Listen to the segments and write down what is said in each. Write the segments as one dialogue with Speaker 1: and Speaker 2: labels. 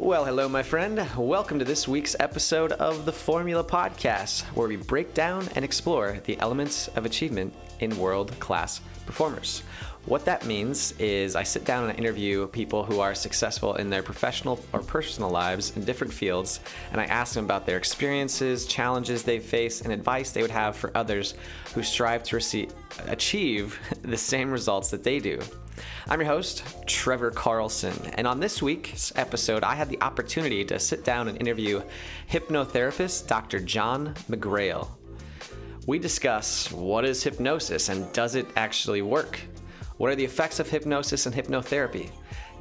Speaker 1: Well, hello, my friend. Welcome to this week's episode of the Formula Podcast, where we break down and explore the elements of achievement in world-class performers. What that means is I sit down and interview people who are successful in their professional or personal lives in different fields, and I ask them about their experiences, challenges they've faced, and advice they would have for others who strive to achieve the same results that they do. I'm your host, Trevor Carlson, and on this week's episode, I had the opportunity to sit down and interview hypnotherapist Dr. Don McGrail. We discuss what is hypnosis and does it actually work? What are the effects of hypnosis and hypnotherapy?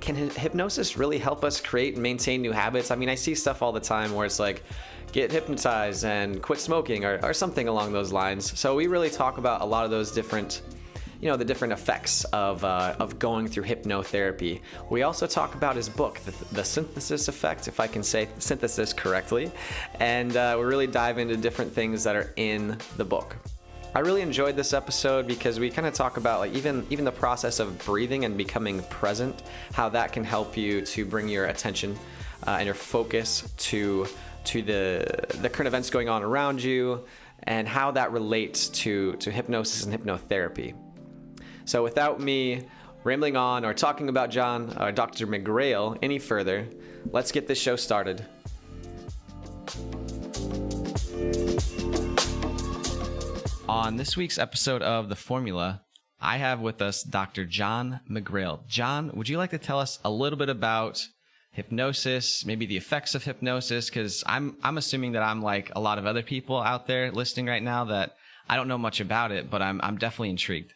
Speaker 1: Can hypnosis really help us create and maintain new habits? I mean, I see stuff all the time where it's like, get hypnotized and quit smoking or something along those lines. So we really talk about a lot of those different, the different effects of going through hypnotherapy. We also talk about his book, The Synthesis Effect, if I can say synthesis correctly. And we really dive into different things that are in the book. I really enjoyed this episode because we kind of talk about even the process of breathing and becoming present, how that can help you to bring your attention and your focus to the current events going on around you, and how that relates to hypnosis and hypnotherapy. So without me rambling on or talking about Dr. McGrail any further, let's get this show started. On this week's episode of The Formula, I have with us Dr. Don McGrail. John, would you like to tell us a little bit about hypnosis, maybe the effects of hypnosis? Because I'm assuming that I'm like a lot of other people out there listening right now that I don't know much about it, but I'm definitely intrigued.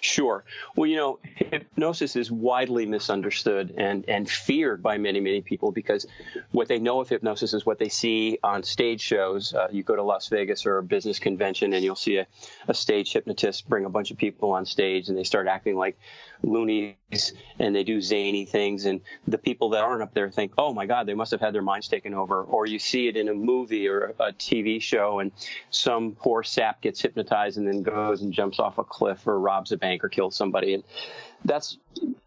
Speaker 2: Sure. Well, hypnosis is widely misunderstood and feared by many, many people because what they know of hypnosis is what they see on stage shows. You go to Las Vegas or a business convention and you'll see a stage hypnotist bring a bunch of people on stage and they start acting like loonies and they do zany things. And the people that aren't up there think, oh, my God, they must have had their minds taken over. Or you see it in a movie or a TV show and some poor sap gets hypnotized and then goes and jumps off a cliff or robs a bank or kills somebody. And that's,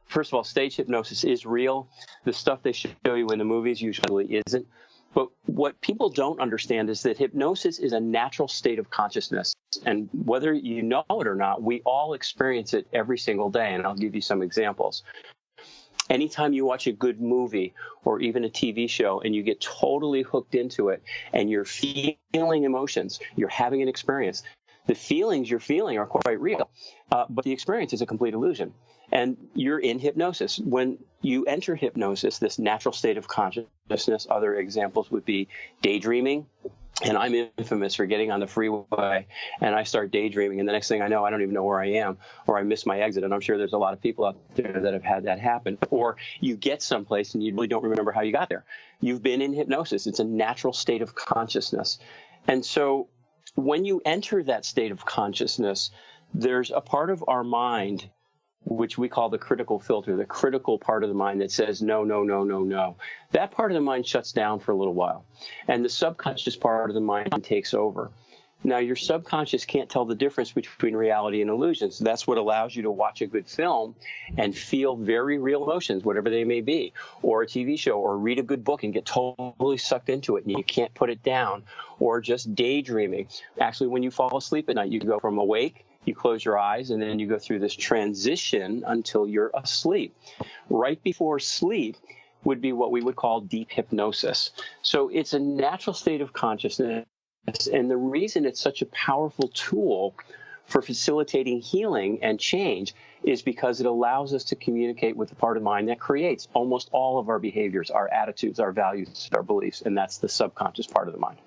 Speaker 2: first of all, stage hypnosis is real. The stuff they show you in the movies usually isn't. But what people don't understand is that hypnosis is a natural state of consciousness. And whether you know it or not, we all experience it every single day. And I'll give you some examples. Anytime you watch a good movie or even a TV show and you get totally hooked into it and you're feeling emotions, you're having an experience, the feelings you're feeling are quite real, but the experience is a complete illusion. And you're in hypnosis. When you enter hypnosis, this natural state of consciousness, other examples would be daydreaming. And I'm infamous for getting on the freeway and I start daydreaming. And the next thing I know, I don't even know where I am, or I miss my exit. And I'm sure there's a lot of people out there that have had that happen. Or you get someplace and you really don't remember how you got there. You've been in hypnosis. It's a natural state of consciousness. And so when you enter that state of consciousness, there's a part of our mind which we call the critical filter, the critical part of the mind that says, no, no, no, no, no. That part of the mind shuts down for a little while, and the subconscious part of the mind takes over. Now, your subconscious can't tell the difference between reality and illusion, so that's what allows you to watch a good film and feel very real emotions, whatever they may be, or a TV show, or read a good book and get totally sucked into it and you can't put it down, or just daydreaming. Actually, when you fall asleep at night, you go from awake, you close your eyes, and then you go through this transition until you're asleep. Right before sleep would be what we would call deep hypnosis. So it's a natural state of consciousness, and the reason it's such a powerful tool for facilitating healing and change is because it allows us to communicate with the part of the mind that creates almost all of our behaviors, our attitudes, our values, our beliefs, and that's the subconscious part of the mind.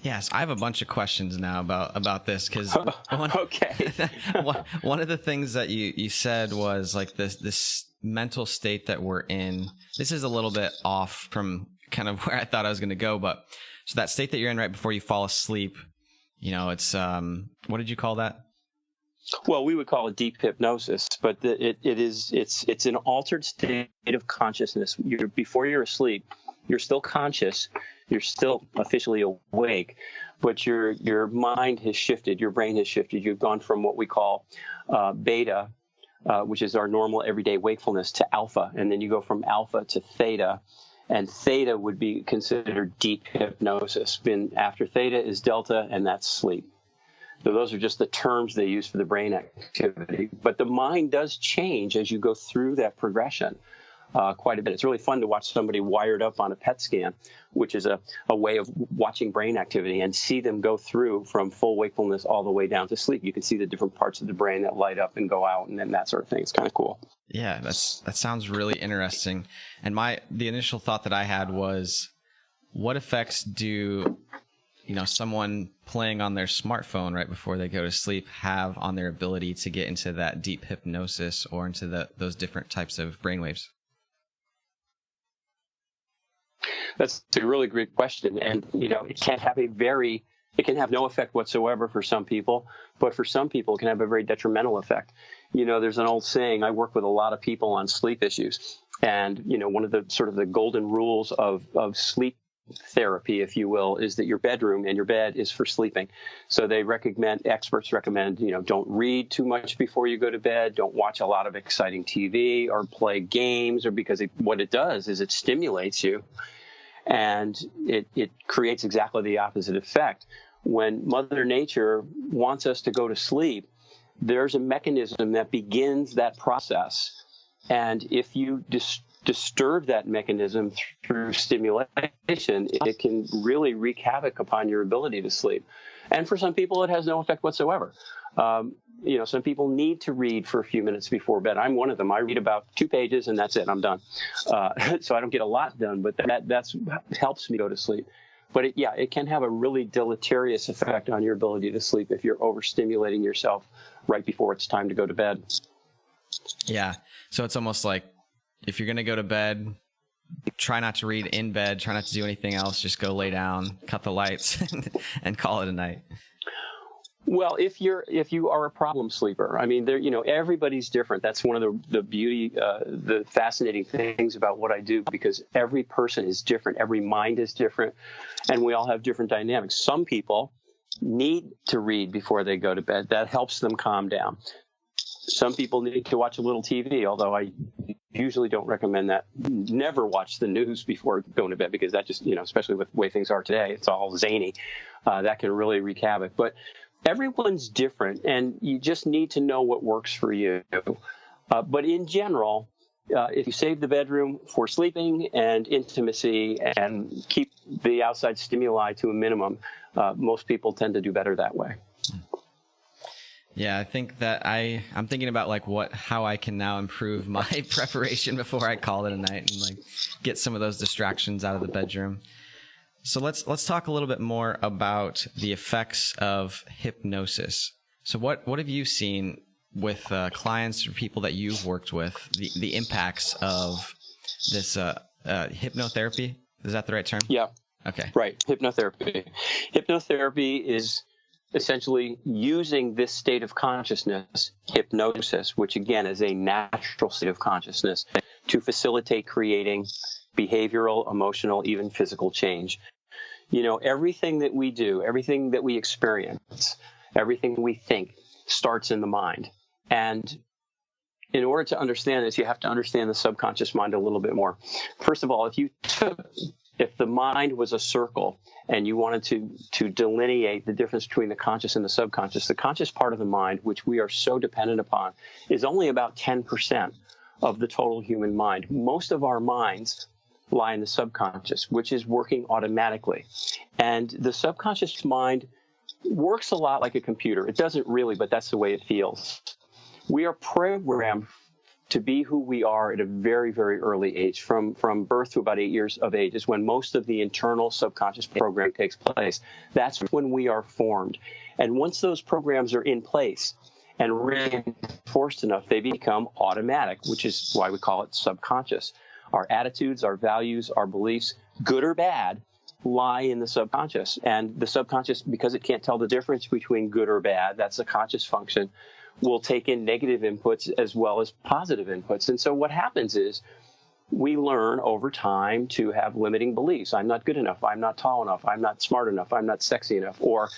Speaker 1: Yes, I have a bunch of questions now about this because
Speaker 2: okay.
Speaker 1: one of the things that you said was like this mental state that we're in. This is a little bit off from kind of where I thought I was going to go, but so that state that you're in right before you fall asleep, it's what did you call that?
Speaker 2: Well, we would call it deep hypnosis, but it's an altered state of consciousness. Before you're asleep, you're still conscious. You're still officially awake, but your mind has shifted. Your brain has shifted. You've gone from what we call beta which is our normal everyday wakefulness, to alpha. And then you go from alpha to theta. And theta would be considered deep hypnosis. Then after theta is delta, and that's sleep. So those are just the terms they use for the brain activity. But the mind does change as you go through that progression quite a bit. It's really fun to watch somebody wired up on a PET scan, which is a way of watching brain activity, and see them go through from full wakefulness all the way down to sleep. You can see the different parts of the brain that light up and go out, and then that sort of thing. It's kind of cool.
Speaker 1: Yeah, that sounds really interesting. And the initial thought that I had was, what effects do someone playing on their smartphone right before they go to sleep have on their ability to get into that deep hypnosis or into those different types of brainwaves?
Speaker 2: That's a really great question. And, it can have no effect whatsoever for some people, but for some people it can have a very detrimental effect. There's an old saying, I work with a lot of people on sleep issues. And, one of the sort of the golden rules of sleep therapy, if you will, is that your bedroom and your bed is for sleeping. So experts recommend, don't read too much before you go to bed. Don't watch a lot of exciting TV or play games, because what it does is it stimulates you, and it creates exactly the opposite effect. When Mother Nature wants us to go to sleep, there's a mechanism that begins that process. And if you disturb that mechanism through stimulation, it can really wreak havoc upon your ability to sleep. And for some people, it has no effect whatsoever. Some people need to read for a few minutes before bed. I'm one of them. I read about 2 pages and that's it. I'm done. So I don't get a lot done, but that's helps me go to sleep. But it can have a really deleterious effect on your ability to sleep if you're overstimulating yourself right before it's time to go to bed.
Speaker 1: Yeah. So it's almost like, if you're going to go to bed, try not to read in bed, try not to do anything else, just go lay down, cut the lights, and call it a night.
Speaker 2: Well, if you are a problem sleeper, I mean, everybody's different. That's one of the beauty, the fascinating things about what I do, because every person is different, every mind is different, and we all have different dynamics. Some people need to read before they go to bed. That helps them calm down. Some people need to watch a little TV, although I usually don't recommend that. Never watch the news before going to bed, because that just, especially with the way things are today, it's all zany. That can really wreak havoc. But everyone's different, and you just need to know what works for you. But in general, if you save the bedroom for sleeping and intimacy and keep the outside stimuli to a minimum, most people tend to do better that way.
Speaker 1: Yeah, I think that I'm thinking about how I can now improve my preparation before I call it a night, and get some of those distractions out of the bedroom. So let's talk a little bit more about the effects of hypnosis. So what have you seen with clients or people that you've worked with, the impacts of this hypnotherapy? Is that the right term?
Speaker 2: Yeah.
Speaker 1: Okay.
Speaker 2: Right. Hypnotherapy. Hypnotherapy is essentially using this state of consciousness, hypnosis, which again is a natural state of consciousness, to facilitate creating behavioral, emotional, even physical change. Everything that we do, everything that we experience, everything we think starts in the mind. And in order to understand this, you have to understand the subconscious mind a little bit more. First of all, if the mind was a circle and you wanted to delineate the difference between the conscious and the conscious part of the mind, which we are so dependent upon, is only about 10% of the total human mind. Most of our minds lie in the subconscious, which is working automatically. And the subconscious mind works a lot like a computer. It doesn't really, but that's the way it feels. We are programmed to be who we are at a very, very early age. From birth to about 8 years of age is when most of the internal subconscious program takes place. That's when we are formed. And once those programs are in place and reinforced enough, they become automatic, which is why we call it subconscious. Our attitudes, our values, our beliefs, good or bad, lie in the subconscious. And the subconscious, because it can't tell the difference between good or bad, that's the conscious function, will take in negative inputs as well as positive inputs. And so what happens is we learn over time to have limiting beliefs. I'm not good enough. I'm not tall enough. I'm not smart enough. I'm not sexy enough. Or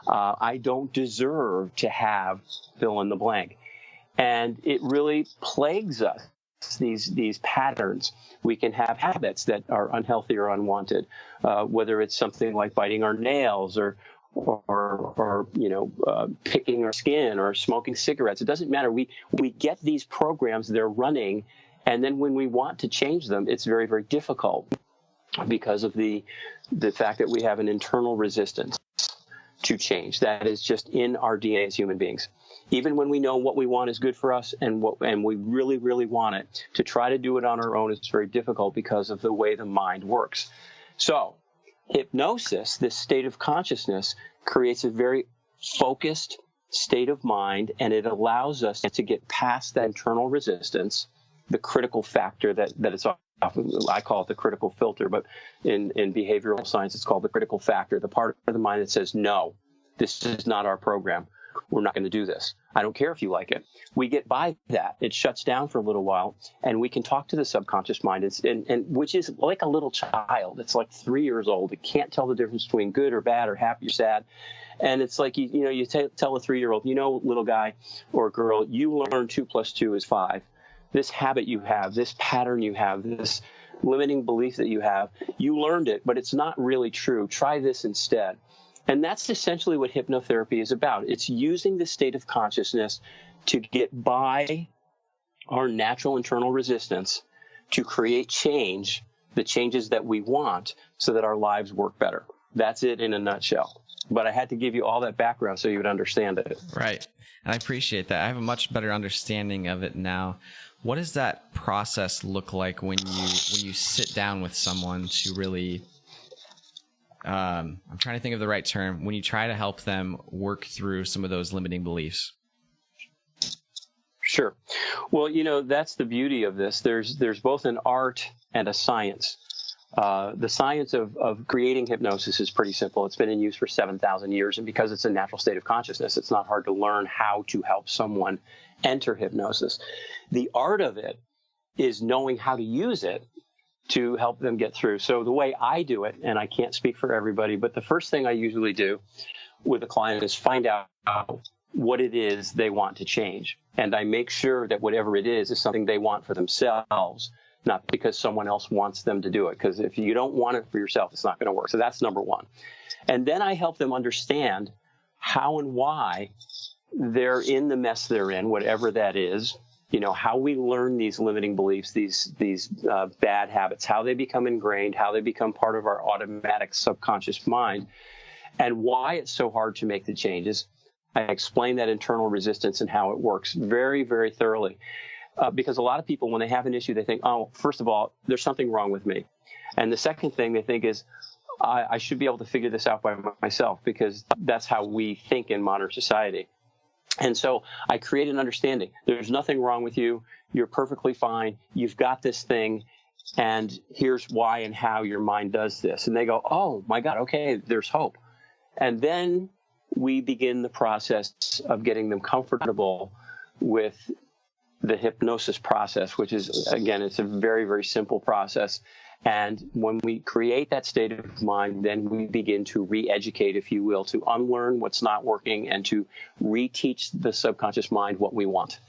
Speaker 2: I don't deserve to have fill in the blank. And it really plagues us, these patterns. We can have habits that are unhealthy or unwanted, whether it's something like biting our nails or picking our skin or smoking cigarettes. It doesn't matter. We get these programs, they're running, and then when we want to change them, it's very, very difficult because of the fact that we have an internal resistance to change. That is just in our DNA as human beings. Even when we know what we want is good for us and we really, really want it, to try to do it on our own is very difficult because of the way the mind works. So hypnosis, this state of consciousness, creates a very focused state of mind, and it allows us to get past that internal resistance, the critical factor that it's often, I call it the critical filter, but in behavioral science, it's called the critical factor, the part of the mind that says, no, this is not our program. We're not going to do this. I don't care if you like it. We get by that. It shuts down for a little while, and we can talk to the subconscious mind, and which is like a little child. It's like 3 years old. It can't tell the difference between good or bad or happy or sad. And it's like, you tell a 3-year-old, little guy or girl, you learn 2 + 2 is 5. This habit you have, this pattern you have, this limiting belief that you have, you learned it, but it's not really true. Try this instead. And that's essentially what hypnotherapy is about. It's using the state of consciousness to get by our natural internal resistance to create change, the changes that we want, so that our lives work better. That's it in a nutshell. But I had to give you all that background so you would understand it.
Speaker 1: Right. And I appreciate that. I have a much better understanding of it now. What does that process look like when you sit down with someone to really I'm trying to think of the right term, when you try to help them work through some of those limiting beliefs?
Speaker 2: Sure. Well, that's the beauty of this. There's both an art and a science. The science of creating hypnosis is pretty simple. It's been in use for 7,000 years, and because it's a natural state of consciousness, it's not hard to learn how to help someone enter hypnosis. The art of it is knowing how to use it to help them get through. So the way I do it, and I can't speak for everybody, but the first thing I usually do with a client is find out what it is they want to change. And I make sure that whatever it is something they want for themselves, not because someone else wants them to do it. Because if you don't want it for yourself, it's not going to work. So that's number one. And then I help them understand how and why they're in the mess they're in, whatever that is. How we learn these limiting beliefs, these bad habits, how they become ingrained, how they become part of our automatic subconscious mind, and why it's so hard to make the changes. I explain that internal resistance and how it works very, very thoroughly. Because a lot of people, when they have an issue, they think, oh, first of all, there's something wrong with me. And the second thing they think is, I should be able to figure this out by myself, because that's how we think in modern society. And so I create an understanding. There's nothing wrong with you. You're perfectly fine. You've got this thing. And here's why and how your mind does this. And they go, oh, my God, okay, there's hope. And then we begin the process of getting them comfortable with the hypnosis process, which is, again, it's a very, very simple process. And when we create that state of mind, then we begin to re-educate, if you will, to unlearn what's not working and to reteach the subconscious mind what we want.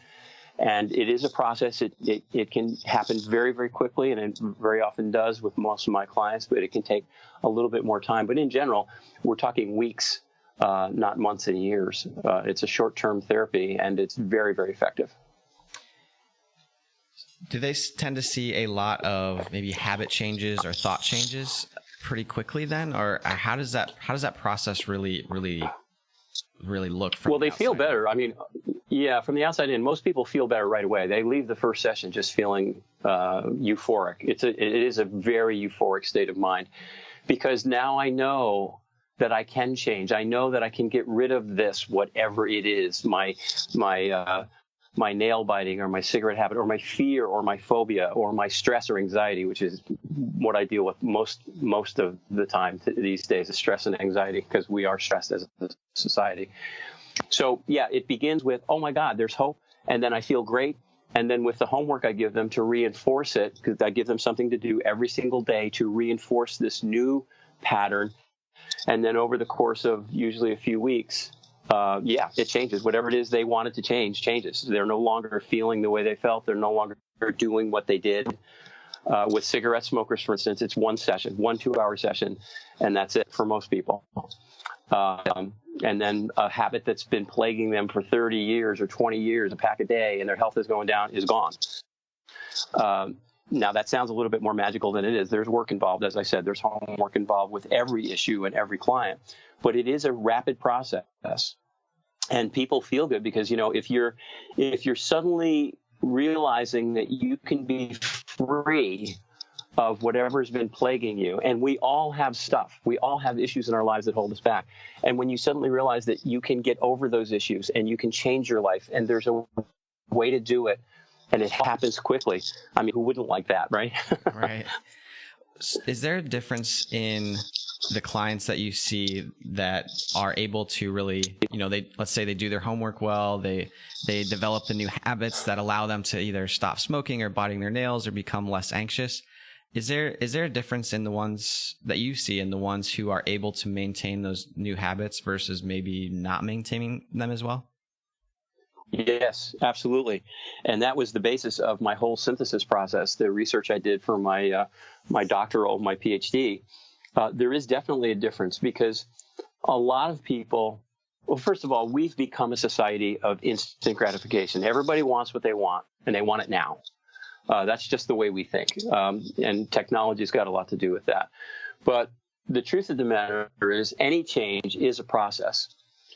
Speaker 2: And it is a process. It can happen very, very quickly, and it very often does with most of my clients, but it can take a little bit more time. But in general, we're talking weeks, not months and years. It's a short-term therapy, and it's very, very effective.
Speaker 1: Do they tend to see a lot of maybe habit changes or thought changes pretty quickly then? Or how does that process really look from
Speaker 2: they feel better. I mean, yeah, from the outside in, most people feel better right away. They leave the first session just feeling euphoric. It is a very euphoric state of mind, because now I know that I can change. I know that I can get rid of this, whatever it is, my nail biting or my cigarette habit or my fear or my phobia or my stress or anxiety, which is what I deal with most of the time these days, is stress and anxiety, because we are stressed as a society. So yeah, it begins with, oh my God, there's hope. And then I feel great. And then with the homework I give them to reinforce it, because I give them something to do every single day to reinforce this new pattern. And then over the course of usually a few weeks, it changes. Whatever it is they wanted to change changes. They're no longer feeling the way they felt. They're no longer doing what they did. With cigarette smokers, for instance, it's one session, 1 2-hour session, and that's it for most people. And then a habit that's been plaguing them for 30 years or 20 years, a pack a day, and their health is going down, is gone. Now, that sounds a little bit more magical than it is. There's work involved. As I said, there's homework involved with every issue and every client. But it is a rapid process. And people feel good because, if you're suddenly realizing that you can be free of whatever's been plaguing you, and we all have stuff. We all have issues in our lives that hold us back. And when you suddenly realize that you can get over those issues and you can change your life, and there's a way to do it, and it happens quickly. I mean, who wouldn't like that, right?
Speaker 1: Right. Is there a difference in the clients that you see that are able to really, let's say they do their homework well, they develop the new habits that allow them to either stop smoking or biting their nails or become less anxious? Is there a difference in the ones that you see and the ones who are able to maintain those new habits versus maybe not maintaining them as well?
Speaker 2: Yes, absolutely. And that was the basis of my whole synthesis process, the research I did for my doctoral, my PhD. There is definitely a difference because a lot of people, well, first of all, we've become a society of instant gratification. Everybody wants what they want, and they want it now. That's just the way we think. And technology's got a lot to do with that. But the truth of the matter is any change is a process.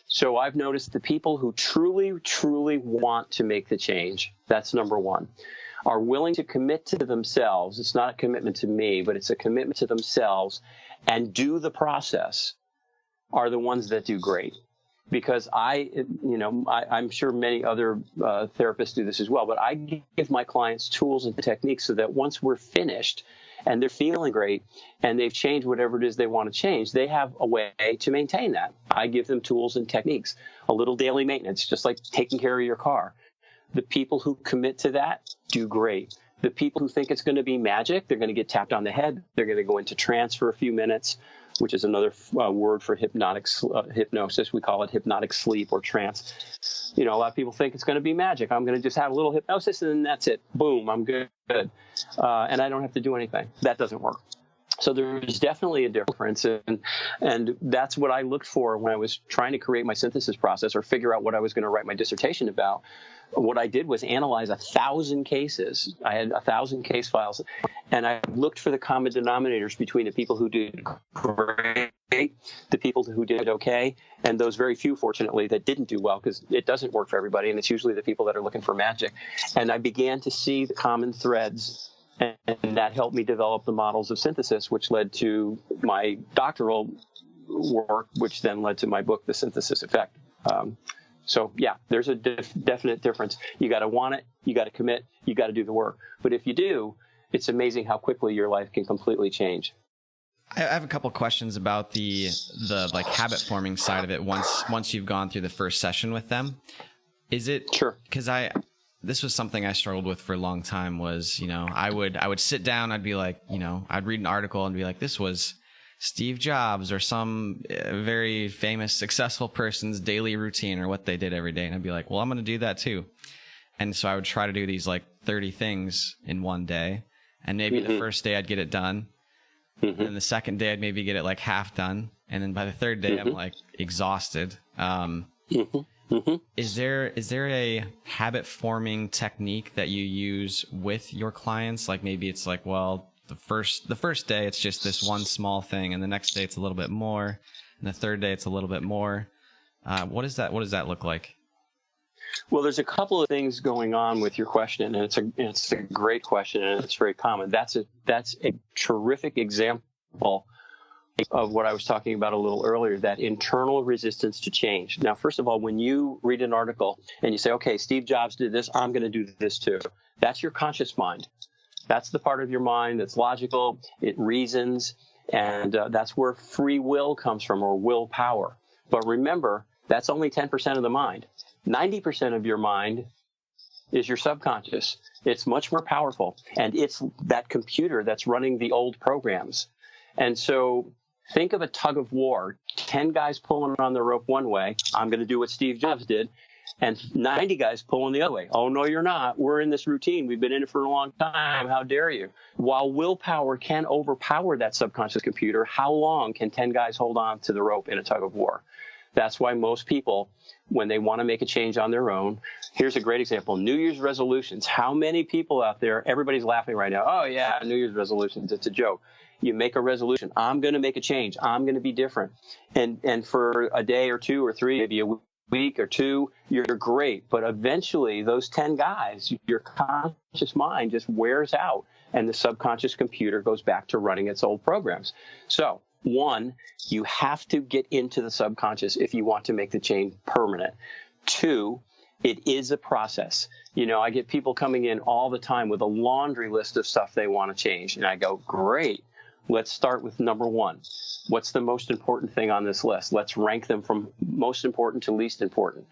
Speaker 2: So I've noticed the people who truly, truly want to make the change, that's number one, are willing to commit to themselves. It's not a commitment to me, but it's a commitment to themselves and do the process, are the ones that do great. Because I'm sure many other therapists do this as well, but I give my clients tools and techniques so that once we're finished and they're feeling great and they've changed whatever it is they want to change, they have a way to maintain that. I give them tools and techniques, a little daily maintenance, just like taking care of your car. The people who commit to that do great. The people who think it's going to be magic, they're going to get tapped on the head, they're going to go into trance for a few minutes, which is another word for hypnosis. We call it hypnotic sleep or trance. A lot of people think it's going to be magic. I'm going to just have a little hypnosis and then that's it. Boom, I'm good. And I don't have to do anything. That doesn't work. So there's definitely a difference. And that's what I looked for when I was trying to create my synthesis process or figure out what I was going to write my dissertation about. What I did was analyze 1,000 cases. I had 1,000 case files, and I looked for the common denominators between the people who did great, the people who did okay, and those very few, fortunately, that didn't do well, because it doesn't work for everybody, and it's usually the people that are looking for magic. And I began to see the common threads, and that helped me develop the models of synthesis, which led to my doctoral work, which then led to my book, The Synthesis Effect. So, yeah, there's a definite difference. You got to want it. You got to commit. You got to do the work. But if you do, it's amazing how quickly your life can completely change.
Speaker 1: I have a couple questions about the like habit forming side of it. Once you've gone through the first session with them, is it
Speaker 2: sure?
Speaker 1: Because this was something I struggled with for a long time. Was I would sit down. I'd be like I'd read an article and be like, this was Steve Jobs or some very famous, successful person's daily routine or what they did every day. And I'd be like, well, I'm going to do that too. And so I would try to do these like 30 things in one day. And maybe the first day I'd get it done. And then the second day I'd maybe get it like half done. And then by the third day, I'm like exhausted. Is there a habit forming technique that you use with your clients? Like maybe it's like, well, the first day it's just this one small thing, and the next day it's a little bit more, and the third day it's a little bit more. What does that look like?
Speaker 2: Well, there's a couple of things going on with your question, and it's a great question, and it's very common. That's a terrific example of what I was talking about a little earlier, that internal resistance to change. Now, first of all, when you read an article and you say, okay, Steve Jobs did this, I'm going to do this too. That's your conscious mind. That's the part of your mind that's logical, it reasons, and that's where free will comes from, or willpower. But remember, that's only 10% of the mind. 90% of your mind is your subconscious. It's much more powerful, and it's that computer that's running the old programs. And so Think of a tug of war, 10 guys pulling on the rope one way. I'm going to do what Steve Jobs did. And 90 guys pulling the other way. Oh, no, you're not. We're in this routine. We've been in it for a long time. How dare you? While willpower can overpower that subconscious computer, how long can 10 guys hold on to the rope in a tug of war? That's why most people, when they want to make a change on their own, here's a great example. New Year's resolutions. How many people out there, everybody's laughing right now. Oh, yeah, New Year's resolutions. It's a joke. You make a resolution. I'm going to make a change. I'm going to be different. And for a day or two or three, maybe a week or two, you're great. But eventually, those 10 guys, your conscious mind just wears out, and the subconscious computer goes back to running its old programs. So, one, you have to get into the subconscious if you want to make the change permanent. Two, it is a process. You know, I get people coming in all the time with a laundry list of stuff they want to change. And I go, great. Let's start with number one. What's the most important thing on this list? Let's rank them from most important to least important.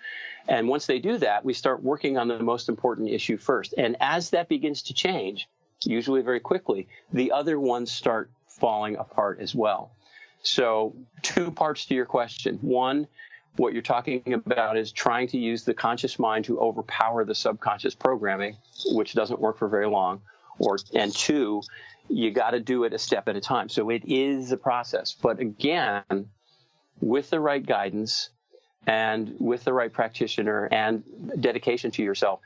Speaker 2: And once they do that, we start working on the most important issue first. And as that begins to change, usually very quickly, the other ones start falling apart as well. So 2 parts to your question. One, what you're talking about is trying to use the conscious mind to overpower the subconscious programming, which doesn't work for very long. And two, you got to do it a step at a time. So it is a process. But again, with the right guidance and with the right practitioner and dedication to yourself,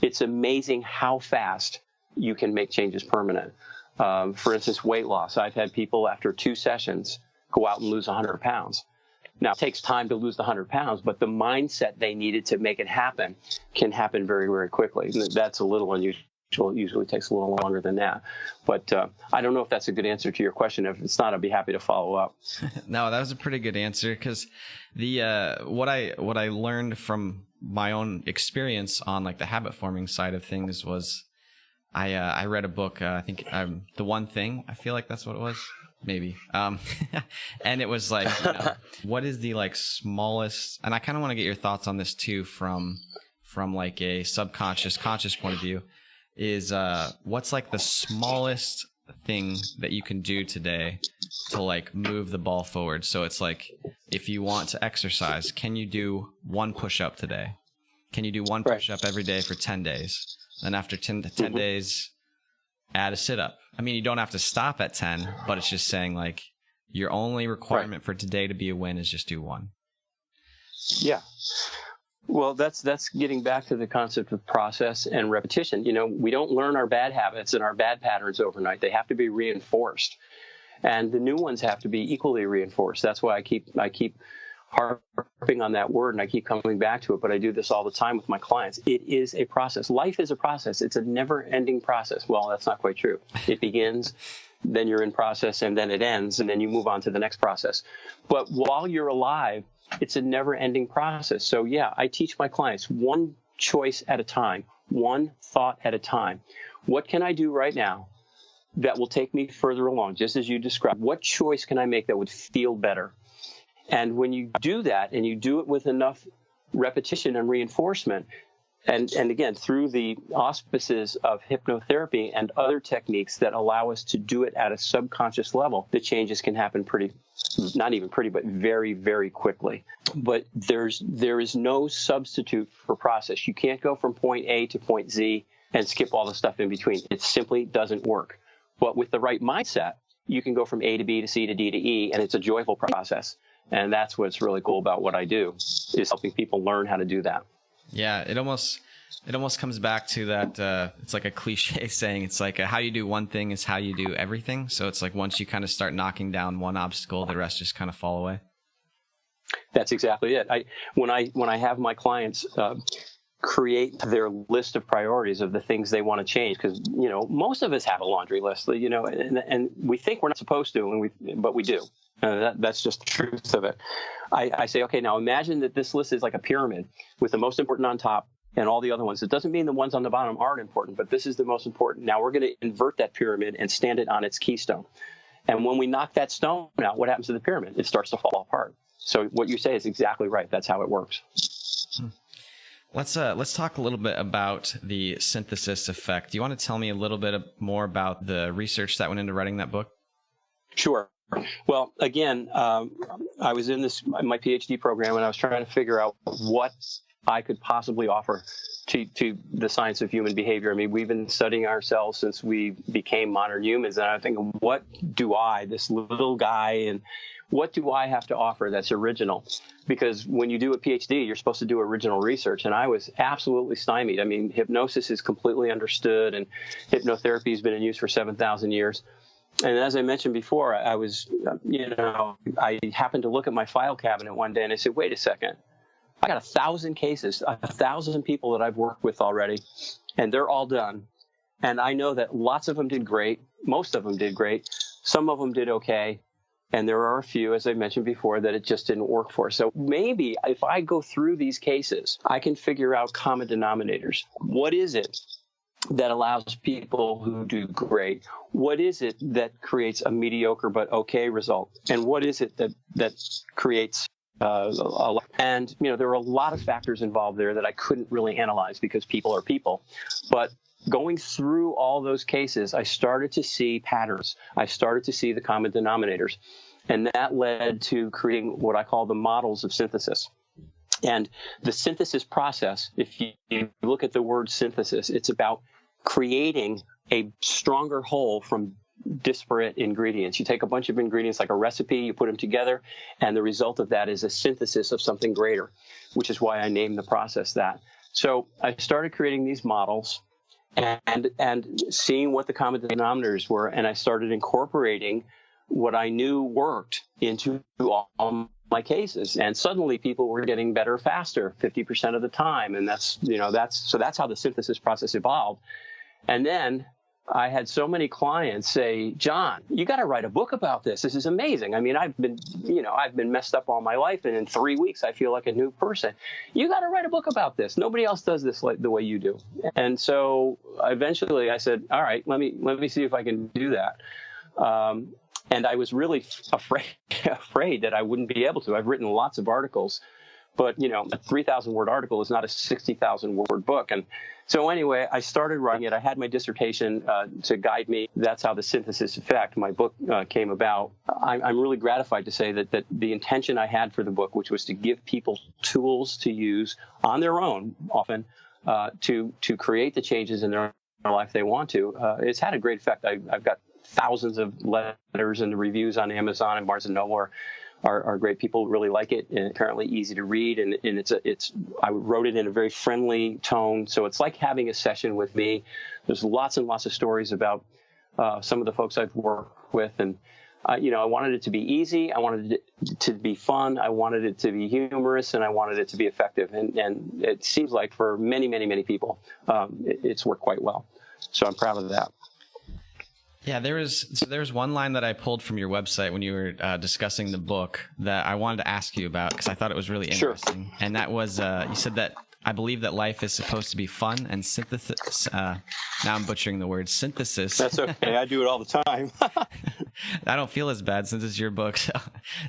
Speaker 2: it's amazing how fast you can make changes permanent. For instance, weight loss. I've had people after 2 sessions go out and lose 100 pounds. Now, it takes time to lose the 100 pounds, but the mindset they needed to make it happen can happen very, very quickly. That's a little unusual. It usually takes a little longer than that. But I don't know if that's a good answer to your question. If it's not, I'd be happy to follow up.
Speaker 1: No, that was a pretty good answer, because the what I learned from my own experience on like the habit forming side of things was I read a book. I think The One Thing. I feel like that's what it was. Maybe. And it was like, you know, what is the like smallest, and I kind of want to get your thoughts on this too from like a subconscious, conscious point of view, is what's like the smallest thing that you can do today to like move the ball forward? So it's like, if you want to exercise, can you do 1 push-up today? Can you do 1 push-up every day for 10 days? Then after 10 days, add a sit-up. I mean, you don't have to stop at 10, but it's just saying like your only requirement for today to be a win is just do 1.
Speaker 2: Yeah. Well, that's getting back to the concept of process and repetition. You know, we don't learn our bad habits and our bad patterns overnight. They have to be reinforced, and the new ones have to be equally reinforced. That's why I keep harping on that word, and I keep coming back to it. But I do this all the time with my clients. It is a process. Life is a process. It's a never-ending process. Well, that's not quite true. It begins, then you're in process, and then it ends, and then you move on to the next process. But while you're alive, it's a never-ending process. So yeah, I teach my clients 1 choice at a time, 1 thought at a time. What can I do right now that will take me further along, just as you described? What choice can I make that would feel better? And when you do that, and you do it with enough repetition and reinforcement, and again, through the auspices of hypnotherapy and other techniques that allow us to do it at a subconscious level, the changes can happen not even pretty, but very, very quickly. But there is no substitute for process. You can't go from point A to point Z and skip all the stuff in between. It simply doesn't work. But with the right mindset, you can go from A to B to C to D to E, and it's a joyful process. And that's what's really cool about what I do, is helping people learn how to do that.
Speaker 1: Yeah, it almost comes back to that. It's like a cliche saying. It's like how you do one thing is how you do everything. So it's like once you kind of start knocking down one obstacle, the rest just kind of fall away.
Speaker 2: That's exactly it. When I have my clients create their list of priorities of the things they want to change, because you know most of us have a laundry list, you know, and we think we're not supposed to, but we do. That's just the truth of it. I say, okay, now imagine that this list is like a pyramid with the most important on top and all the other ones. It doesn't mean the ones on the bottom aren't important, but this is the most important. Now we're going to invert that pyramid and stand it on its keystone. And when we knock that stone out, what happens to the pyramid? It starts to fall apart. So what you say is exactly right. That's how it works.
Speaker 1: Let's talk a little bit about the synthesis effect. Do you want to tell me a little bit more about the research that went into writing that book?
Speaker 2: Sure. Well, again, I was in my PhD program, and I was trying to figure out what I could possibly offer to the science of human behavior. I mean, we've been studying ourselves since we became modern humans, and I'm thinking, what do this little guy, and what do I have to offer that's original? Because when you do a PhD, you're supposed to do original research, and I was absolutely stymied. I mean, hypnosis is completely understood, and hypnotherapy has been in use for 7,000 years. And as I mentioned before, I was, I happened to look at my file cabinet one day, and I said, wait a second. I got 1,000 cases, 1,000 people that I've worked with already, and they're all done. And I know that lots of them did great. Most of them did great. Some of them did okay. And there are a few, as I mentioned before, that it just didn't work for. So maybe if I go through these cases, I can figure out common denominators. What is it that allows people who do great? What is it that creates a mediocre but okay result? And what is it that creates and there are a lot of factors involved there that I couldn't really analyze because people are people. But going through all those cases, I started to see patterns. I started to see the common denominators. And that led to creating what I call the models of synthesis. And the synthesis process, if you look at the word synthesis, it's about creating a stronger whole from disparate ingredients. You take a bunch of ingredients like a recipe, you put them together, and the result of that is a synthesis of something greater, which is why I named the process that. So I started creating these models and seeing what the common denominators were, and I started incorporating what I knew worked into all my cases. And suddenly people were getting better faster 50% of the time. And that's how the synthesis process evolved. And then I had so many clients say, John, you got to write a book about this. This is amazing. I mean, I've been messed up all my life, and in 3 weeks, I feel like a new person. You got to write a book about this. Nobody else does this like the way you do. And so eventually I said, all right, let me see if I can do that. And I was really afraid that I wouldn't be able to. I've written lots of articles, but a 3,000 word article is not a 60,000 word book. And so anyway, I started writing it. I had my dissertation to guide me. That's how the synthesis effect, my book, came about. I'm really gratified to say that the intention I had for the book, which was to give people tools to use on their own, often, to create the changes in their life they want to, it's had a great effect. I've got thousands of letters and reviews on Amazon and Barnes & Noble are great. People really like it, and apparently easy to read. And I wrote it in a very friendly tone. So it's like having a session with me. There's lots and lots of stories about some of the folks I've worked with. And, I wanted it to be easy. I wanted it to be fun. I wanted it to be humorous, and I wanted it to be effective. And it seems like for many, many, many people, it's worked quite well. So I'm proud of that.
Speaker 1: Yeah, there's one line that I pulled from your website when you were discussing the book that I wanted to ask you about because I thought it was really interesting. Sure. And that was, you said that I believe that life is supposed to be fun and synthesis. Now I'm butchering the word synthesis.
Speaker 2: That's okay. I do it all the time.
Speaker 1: I don't feel as bad since it's your book.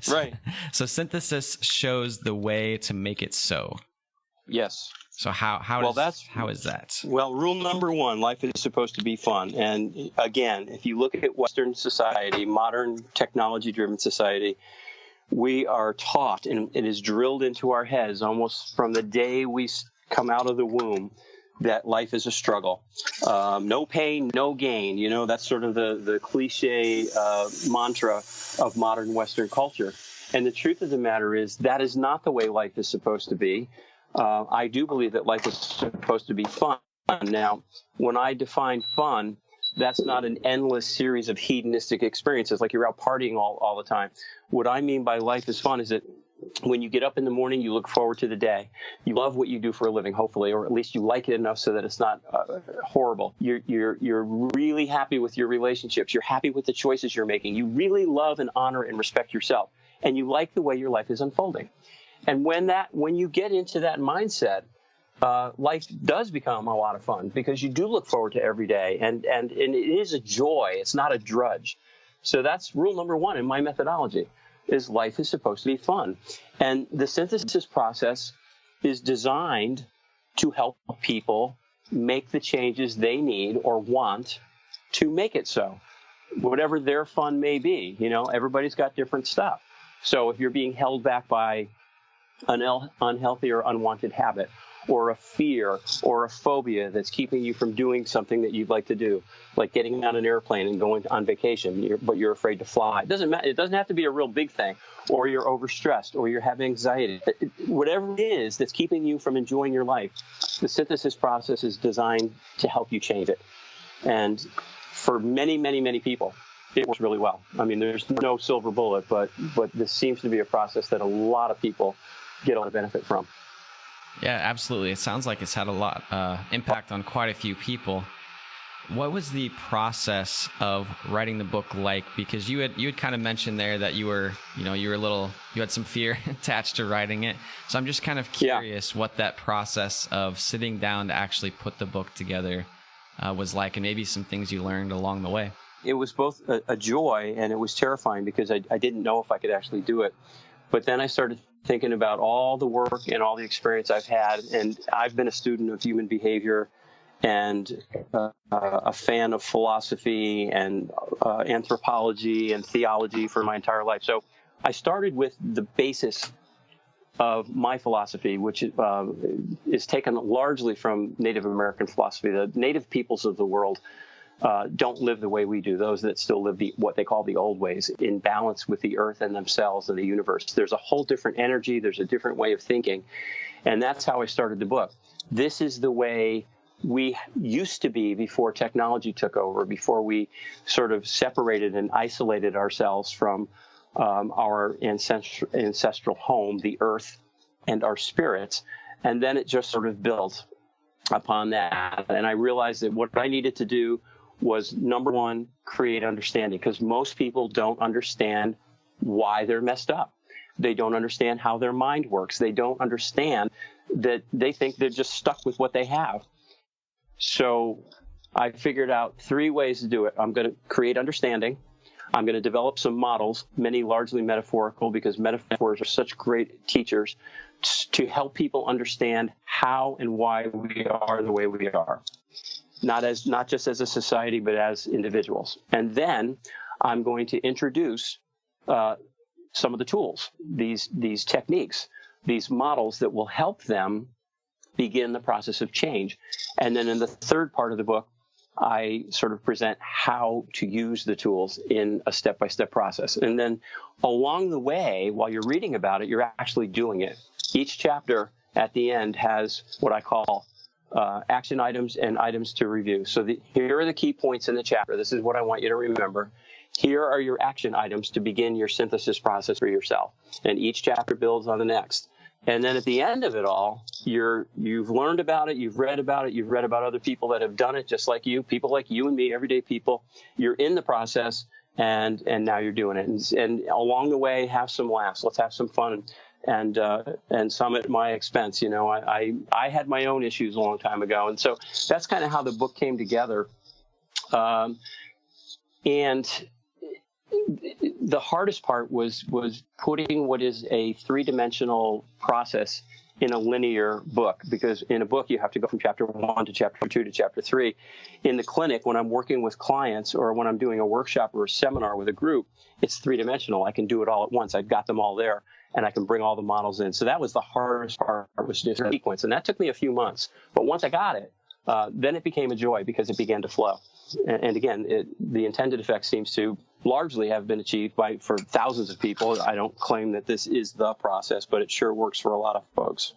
Speaker 2: Right.
Speaker 1: So synthesis shows the way to make it so.
Speaker 2: Yes.
Speaker 1: So how is that?
Speaker 2: Well, rule number one, life is supposed to be fun. And again, if you look at Western society, modern technology-driven society, we are taught, and it is drilled into our heads almost from the day we come out of the womb, that life is a struggle. No pain, no gain. That's sort of the cliche mantra of modern Western culture. And the truth of the matter is that is not the way life is supposed to be. I do believe that life is supposed to be fun. Now, when I define fun, that's not an endless series of hedonistic experiences, like you're out partying all the time. What I mean by life is fun is that when you get up in the morning, you look forward to the day. You love what you do for a living, hopefully, or at least you like it enough so that it's not horrible. You're really happy with your relationships. You're happy with the choices you're making. You really love and honor and respect yourself, and you like the way your life is unfolding. And when you get into that mindset, life does become a lot of fun because you do look forward to every day, and it is a joy. It's not a drudge. So that's rule number one in my methodology: is life is supposed to be fun. And the synthesis process is designed to help people make the changes they need or want to make it so. whatever their fun may be. Everybody's got different stuff. So if you're being held back by an unhealthy or unwanted habit, or a fear or a phobia that's keeping you from doing something that you'd like to do, like getting on an airplane and going on vacation, but you're afraid to fly. It doesn't matter. It doesn't have to be a real big thing, or you're overstressed, or you're having anxiety. Whatever it is that's keeping you from enjoying your life, the synthesis process is designed to help you change it. And for many, many, many people, it works really well. I mean, there's no silver bullet, but this seems to be a process that a lot of people get a lot of benefit from.
Speaker 1: Yeah, absolutely. It sounds like it's had a lot impact on quite a few people. What was the process of writing the book like? Because you had kind of mentioned there that you had some fear attached to writing it. So I'm just kind of curious what that process of sitting down to actually put the book together was like, and maybe some things you learned along the way.
Speaker 2: It was both a joy and it was terrifying because I didn't know if I could actually do it. But then I started thinking about all the work and all the experience I've had. And I've been a student of human behavior and a fan of philosophy and anthropology and theology for my entire life. So I started with the basis of my philosophy, which is taken largely from Native American philosophy. The native peoples of the world don't live the way we do. Those that still live what they call the old ways, in balance with the earth and themselves and the universe. There's a whole different energy. There's a different way of thinking. And that's how I started the book. This is the way we used to be before technology took over, before we sort of separated and isolated ourselves from our ancestral home, the earth, and our spirits. And then it just sort of built upon that. And I realized that what I needed to do was, number one, create understanding, because most people don't understand why they're messed up. They don't understand how their mind works. They don't understand that they think they're just stuck with what they have. So I figured out 3 ways to do it. I'm going to create understanding. I'm going to develop some models, many largely metaphorical, because metaphors are such great teachers, to help people understand how and why we are the way we are. Not just as a society, but as individuals. And then I'm going to introduce some of the tools, these techniques, these models that will help them begin the process of change. And then in the third part of the book, I sort of present how to use the tools in a step-by-step process. And then along the way, while you're reading about it, you're actually doing it. Each chapter at the end has what I call action items and items to review. So here are the key points in the chapter. This is what I want you to remember. Here are your action items to begin your synthesis process for yourself. And each chapter builds on the next. And then at the end of it all, you've learned about it, you've read about it, you've read about other people that have done it just like you, people like you and me, everyday people. You're in the process, and now you're doing it. And along the way, have some laughs. Let's have some fun, and some at my expense. You know, I had my own issues a long time ago, and so that's kind of how the book came together. And the hardest part was putting what is a 3-dimensional process in a linear book, because in a book you have to go from chapter 1 to chapter 2 to chapter 3. In the clinic, when I'm working with clients or when I'm doing a workshop or a seminar with a group, it's 3-dimensional. I can do it all at once. I've got them all there, and I can bring all the models in. So that was the hardest part, was just a sequence, and that took me a few months. But once I got it, then it became a joy because it began to flow. And again, the intended effect seems to largely have been achieved for thousands of people. I don't claim that this is the process, but it sure works for a lot of folks.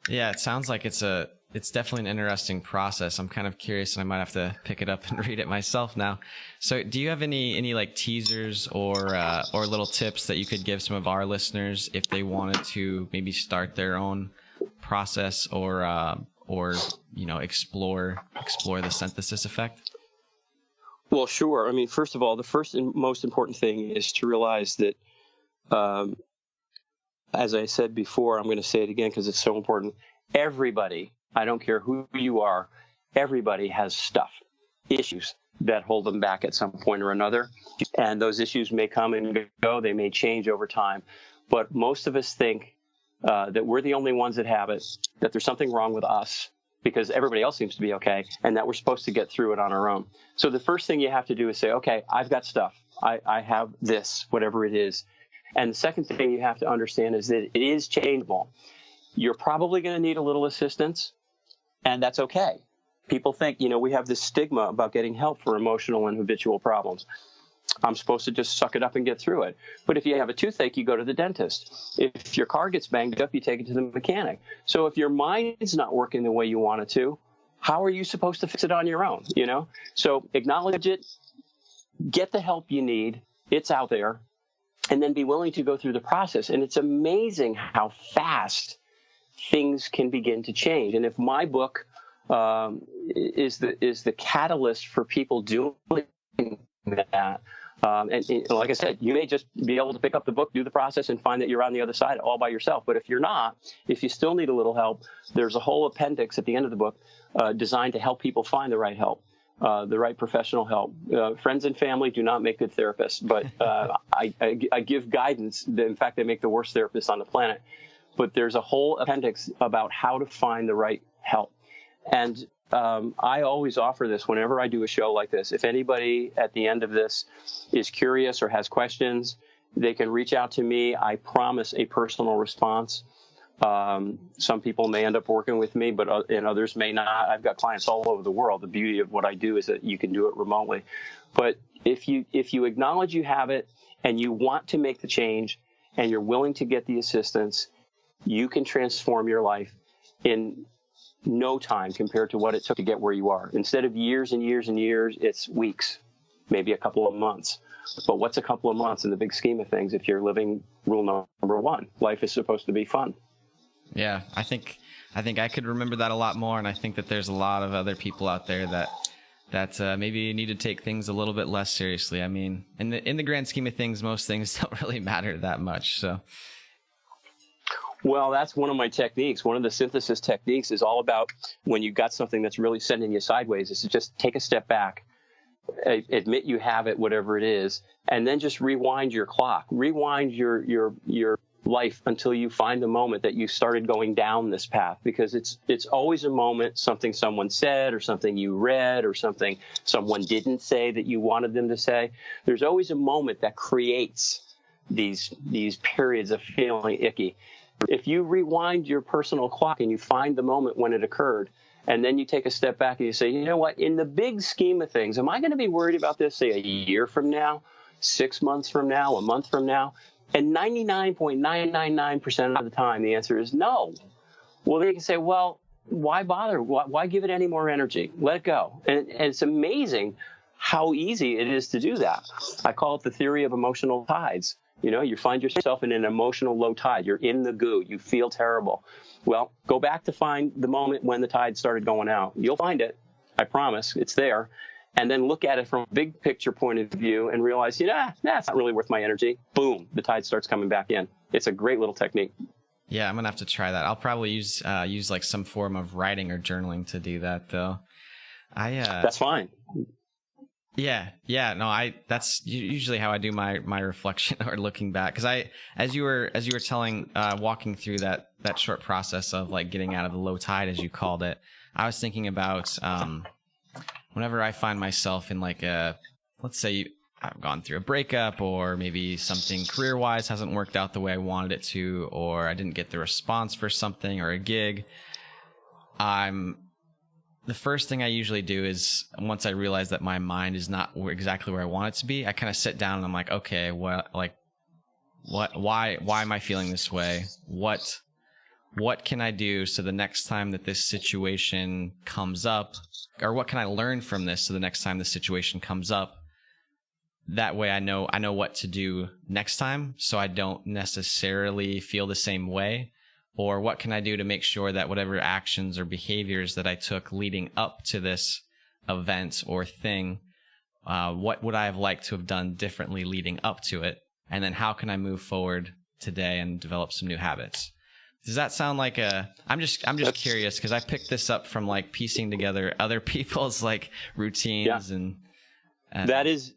Speaker 1: Yeah, it sounds like it's definitely an interesting process. I'm kind of curious, and I might have to pick it up and read it myself now. So do you have any like teasers or little tips that you could give some of our listeners if they wanted to maybe start their own process or explore the synthesis effect?
Speaker 2: Well, sure. I mean, first of all, the first and most important thing is to realize that, as I said before, I'm going to say it again because it's so important. Everybody, I don't care who you are, everybody has stuff, issues that hold them back at some point or another. And those issues may come and go. They may change over time. But most of us think that we're the only ones that have it, that there's something wrong with us, because everybody else seems to be okay, and that we're supposed to get through it on our own. So the first thing you have to do is say, okay, I've got stuff. I have this, whatever it is. And the second thing you have to understand is that it is changeable. You're probably going to need a little assistance, and that's okay. People think, we have this stigma about getting help for emotional and habitual problems. I'm supposed to just suck it up and get through it. But if you have a toothache, you go to the dentist. If your car gets banged up, you take it to the mechanic. So if your mind's not working the way you want it to, how are you supposed to fix it on your own? So acknowledge it, get the help you need. It's out there. And then be willing to go through the process. And it's amazing how fast things can begin to change. And if my book is the catalyst for people doing that, and like I said, you may just be able to pick up the book, do the process, and find that you're on the other side all by yourself. But if you're not, if you still need a little help, there's a whole appendix at the end of the book designed to help people find the right help. The right professional help. Friends and family do not make good therapists, but I give guidance. In fact, they make the worst therapists on the planet. But there's a whole appendix about how to find the right help. And I always offer this whenever I do a show like this. If anybody at the end of this is curious or has questions, they can reach out to me. I promise a personal response. Some people may end up working with me, and others may not. I've got clients all over the world. The beauty of what I do is that you can do it remotely. But if you acknowledge you have it and you want to make the change and you're willing to get the assistance, you can transform your life in no time compared to what it took to get where you are. Instead of years and years and years, it's weeks, maybe a couple of months. But what's a couple of months in the big scheme of things if you're living rule number one? Life is supposed to be fun.
Speaker 1: Yeah, I think I could remember that a lot more, and I think that there's a lot of other people out there that maybe need to take things a little bit less seriously. I mean, in the grand scheme of things, most things don't really matter that much. So,
Speaker 2: well, that's one of my techniques. One of the synthesis techniques is all about when you've got something that's really sending you sideways, is to just take a step back, admit you have it, whatever it is, and then just rewind your clock, rewind your life until you find the moment that you started going down this path, because it's always a moment, something someone said or something you read or something someone didn't say that you wanted them to say. There's always a moment that creates these periods of feeling icky. If you rewind your personal clock and you find the moment when it occurred, and then you take a step back and you say, you know what, in the big scheme of things, am I going to be worried about this, say, a year from now, 6 months from now, a month from now? And 99.999% of the time, the answer is no. Well, then you can say, well, why bother? Why give it any more energy? Let it go. And it's amazing how easy it is to do that. I call it the theory of emotional tides. You find yourself in an emotional low tide. You're in the goo. You feel terrible. Well, go back to find the moment when the tide started going out. You'll find it. I promise. It's there. And then look at it from a big picture point of view and realize, it's not really worth my energy. Boom, the tide starts coming back in. It's a great little technique.
Speaker 1: Yeah, I'm going to have to try that. I'll probably use like some form of writing or journaling to do that, though.
Speaker 2: That's fine.
Speaker 1: Yeah. No, that's usually how I do my reflection or looking back. Because as you were telling, walking through that short process of like getting out of the low tide, as you called it, I was thinking about whenever I find myself in like let's say I've gone through a breakup, or maybe something career-wise hasn't worked out the way I wanted it to, or I didn't get the response for something or a gig, the first thing I usually do is, once I realize that my mind is not exactly where I want it to be, I kind of sit down and I'm like, okay, why am I feeling this way? What can I do so the next time that this situation comes up, or what can I learn from this so the next time the situation comes up? That way I know what to do next time, so I don't necessarily feel the same way. Or what can I do to make sure that whatever actions or behaviors that I took leading up to this event or thing, what would I have liked to have done differently leading up to it? And then how can I move forward today and develop some new habits? Does that sound like I'm just curious, because I picked this up from like piecing together other people's like routines.
Speaker 2: Yeah. And that is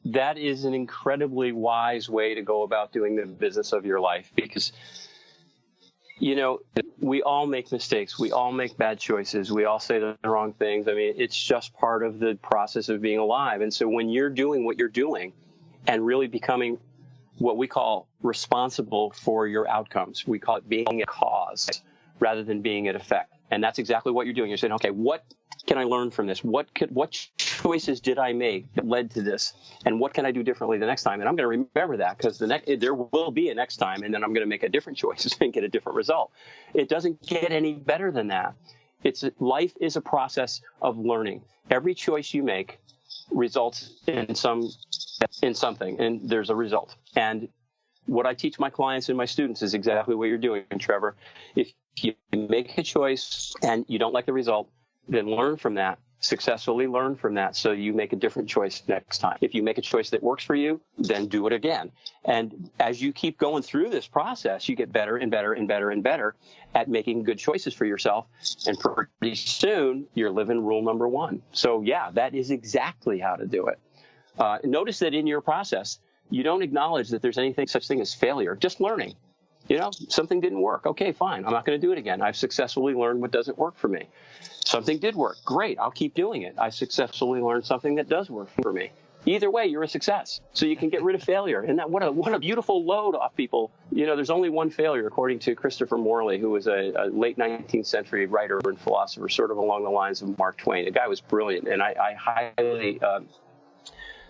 Speaker 2: an incredibly wise way to go about doing the business of your life, because We all make mistakes. We all make bad choices. We all say the wrong things. I mean, it's just part of the process of being alive. And so when you're doing what you're doing and really becoming what we call responsible for your outcomes, we call it being a cause rather than being an effect. And that's exactly what you're doing. You're saying, okay, what can I learn from this? What choices did I make that led to this? And what can I do differently the next time? And I'm going to remember that, because there will be a next time, and then I'm going to make a different choice and get a different result. It doesn't get any better than that. Life is a process of learning. Every choice you make results in something, and there's a result. And what I teach my clients and my students is exactly what you're doing, Trevor. If you make a choice and you don't like the result, then learn from that, successfully learn from that, so you make a different choice next time. If you make a choice that works for you, then do it again. And as you keep going through this process, you get better and better and better and better at making good choices for yourself. And pretty soon, you're living rule number one. So yeah, that is exactly how to do it. Notice that in your process, you don't acknowledge that there's anything such thing as failure, just learning. Something didn't work. Okay, fine. I'm not going to do it again. I've successfully learned what doesn't work for me. Something did work. Great. I'll keep doing it. I successfully learned something that does work for me. Either way, you're a success. So you can get rid of failure. And what a beautiful load off people. There's only one failure, according to Christopher Morley, who was a late 19th century writer and philosopher, sort of along the lines of Mark Twain. The guy was brilliant. And I highly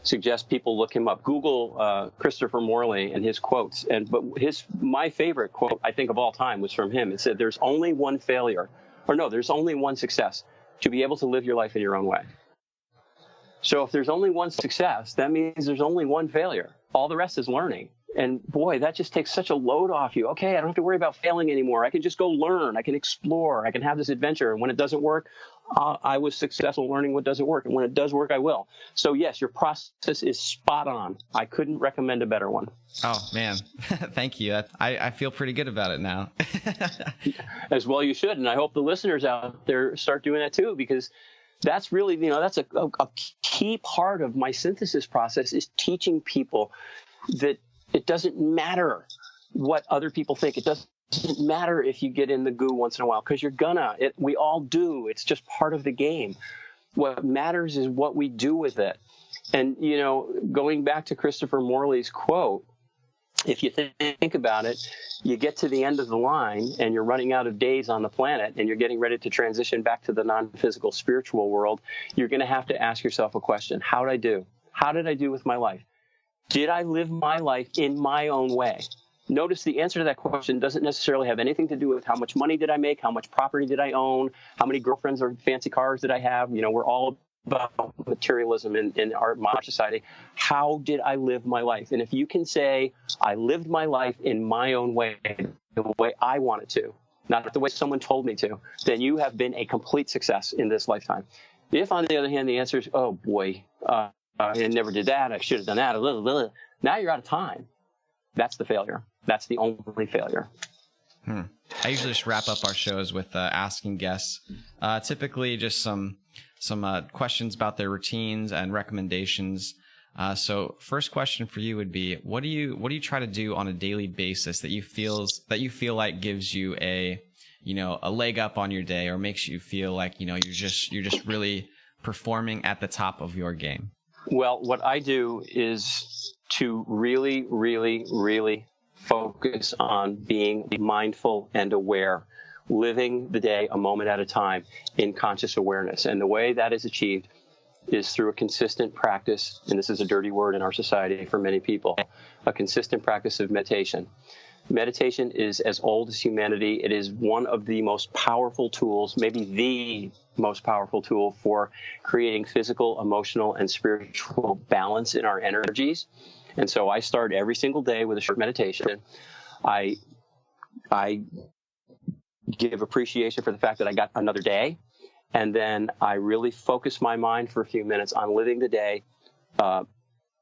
Speaker 2: suggest people look him up. Google Christopher Morley and his quotes. But my favorite quote, I think, of all time was from him. It said, there's only one success: to be able to live your life in your own way. So if there's only one success, that means there's only one failure. All the rest is learning. And boy, that just takes such a load off you. Okay, I don't have to worry about failing anymore. I can just go learn. I can explore. I can have this adventure. And when it doesn't work, I was successful learning what doesn't work. And when it does work, I will. So yes, your process is spot on. I couldn't recommend a better one.
Speaker 1: Oh, man. Thank you. I feel pretty good about it now.
Speaker 2: As well you should. And I hope the listeners out there start doing that too, because that's really, that's a key part of my synthesis process, is teaching people that it doesn't matter what other people think. It doesn't matter if you get in the goo once in a while, because we all do. It's just part of the game. What matters is what we do with it. And, going back to Christopher Morley's quote, if you think about it, you get to the end of the line and you're running out of days on the planet and you're getting ready to transition back to the non-physical spiritual world. You're going to have to ask yourself a question. How did I do? How did I do with my life? Did I live my life in my own way? Notice the answer to that question doesn't necessarily have anything to do with how much money did I make, how much property did I own, how many girlfriends or fancy cars did I have. We're all about materialism in our modern society. How did I live my life? And if you can say, I lived my life in my own way, the way I wanted to, not the way someone told me to, then you have been a complete success in this lifetime. If, on the other hand, the answer is, oh boy, I never did that, I should have done that, now you're out of time. That's the failure. That's the only failure.
Speaker 1: I usually just wrap up our shows with asking guests, typically just some questions about their routines and recommendations. So first question for you would be, what do you try to do on a daily basis that you feel like gives you a leg up on your day, or makes you feel like, you're just really performing at the top of your game?
Speaker 2: Well, what I do is to really, really, really focus on being mindful and aware, living the day a moment at a time in conscious awareness. And the way that is achieved is through a consistent practice, and this is a dirty word in our society for many people, a consistent practice of meditation. Meditation is as old as humanity. It is one of the most powerful tools, maybe the most powerful tool for creating physical, emotional, and spiritual balance in our energies. And so I start every single day with a short meditation. I give appreciation for the fact that I got another day. And then I really focus my mind for a few minutes on living the day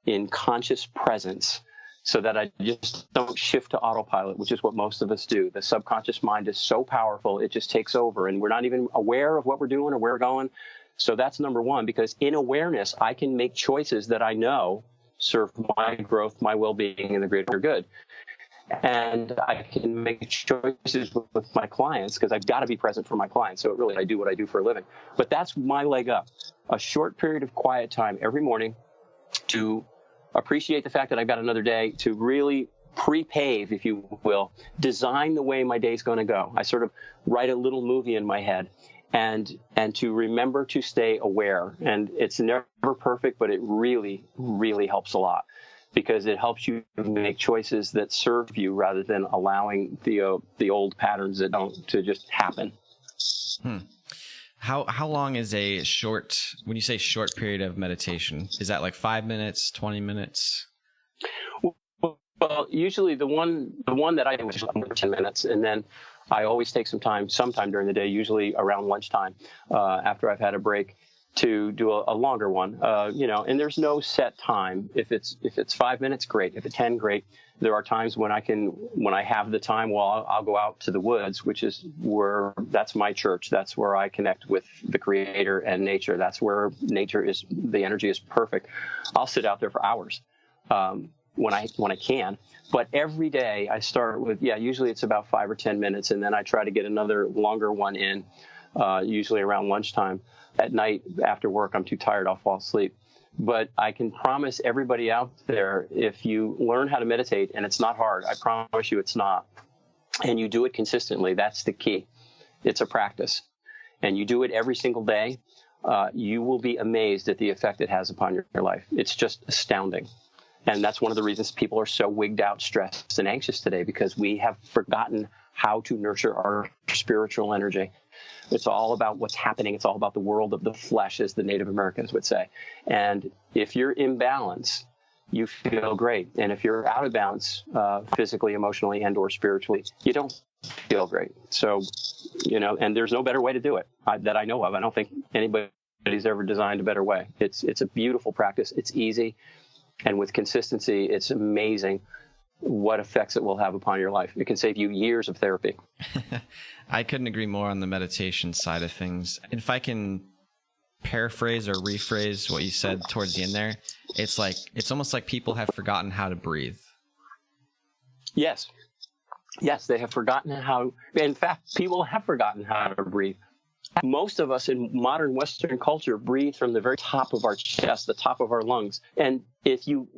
Speaker 2: in conscious presence, so that I just don't shift to autopilot, which is what most of us do. The subconscious mind is so powerful, it just takes over, and we're not even aware of what we're doing or where we're going. So that's number one, because in awareness, I can make choices that I know serve my growth, my well-being, and the greater good. and I can make choices with my clients because I've got to be present for my clients. So I do what I do for a living. But that's my leg up. A short period of quiet time every morning to appreciate the fact that I've got another day, to really pre-pave, if you will, design the way my day's going to go. I sort of write a little movie in my head, and to remember to stay aware. And it's never perfect, but it really, really helps a lot, because it helps you make choices that serve you rather than allowing the old patterns that don't to just happen.
Speaker 1: How long is a short, when you say short period of meditation, is that like 5 minutes, 20 minutes?
Speaker 2: Well, usually the one that I do is under 10 minutes, and then I always take sometime during the day, usually around lunchtime, after I've had a break, to do a longer one. And there's no set time. If it's 5 minutes, great. If it's 10, great. There are times when I have the time, well, I'll go out to the woods, which is that's my church. That's where I connect with the Creator and nature. That's where the energy is perfect. I'll sit out there for hours. When I can. But every day I start with, usually it's about 5 or 10 minutes, and then I try to get another longer one in, usually around lunchtime. At night after work, I'm too tired, I'll fall asleep. But I can promise everybody out there, if you learn how to meditate, and it's not hard, I promise you it's not, and you do it consistently, that's the key. It's a practice. And you do it every single day, you will be amazed at the effect it has upon your life. It's just astounding. And that's one of the reasons people are so wigged out, stressed, and anxious today, because we have forgotten how to nurture our spiritual energy. It's all about what's happening. It's all about the world of the flesh, as the Native Americans would say. And if you're in balance, you feel great. And if you're out of balance, physically, emotionally, and or spiritually, you don't feel great. So, and there's no better way to do it that I know of. I don't think anybody's ever designed a better way. It's a beautiful practice. It's easy. And with consistency, it's amazing what effects it will have upon your life. It can save you years of therapy.
Speaker 1: I couldn't agree more on the meditation side of things. And if I can paraphrase or rephrase what you said towards the end there, it's almost like people have forgotten how to breathe. Yes, they have forgotten how. In fact, people have forgotten how to breathe. Most of us in modern Western culture breathe from the very top of our chest, the top of our lungs. And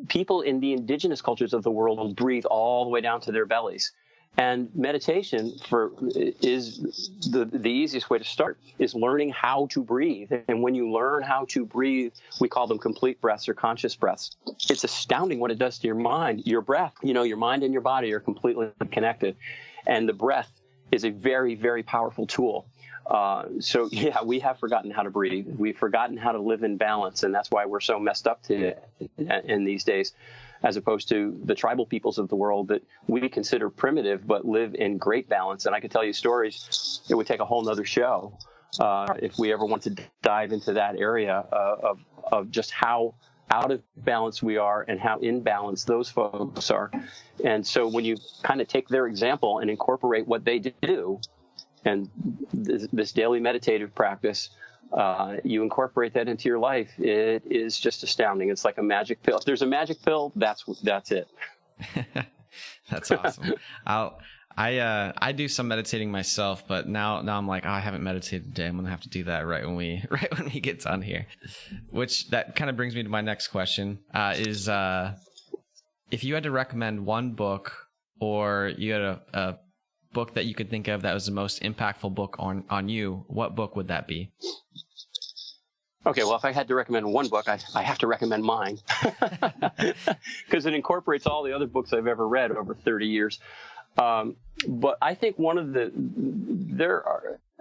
Speaker 1: people in the indigenous cultures of the world will breathe all the way down to their bellies. And meditation is the easiest way to start, is learning how to breathe. And when you learn how to breathe, we call them complete breaths or conscious breaths. It's astounding what it does to your mind, your breath. Your mind and your body are completely connected. And the breath is a very, very powerful tool. We have forgotten how to breathe. We've forgotten how to live in balance, and that's why we're so messed up in these days, as opposed to the tribal peoples of the world that we consider primitive but live in great balance. And I could tell you stories. It would take a whole nother show if we ever want to dive into that area of just how out of balance we are and how in balance those folks are. And so when you kind of take their example and incorporate what they do, and this daily meditative practice, you incorporate that into your life, it is just astounding. It's like a magic pill. If there's a magic pill, that's it. That's awesome. I do some meditating myself, but now I'm like, I haven't meditated today. I'm gonna have to do that right when we get done here. Which that kind of brings me to my next question: is if you had to recommend one book, or you had a book that you could think of that was the most impactful book on you, what book would that be?
Speaker 2: Okay, well, if I had to recommend one book, I have to recommend mine, because it incorporates all the other books I've ever read over 30 years. But I think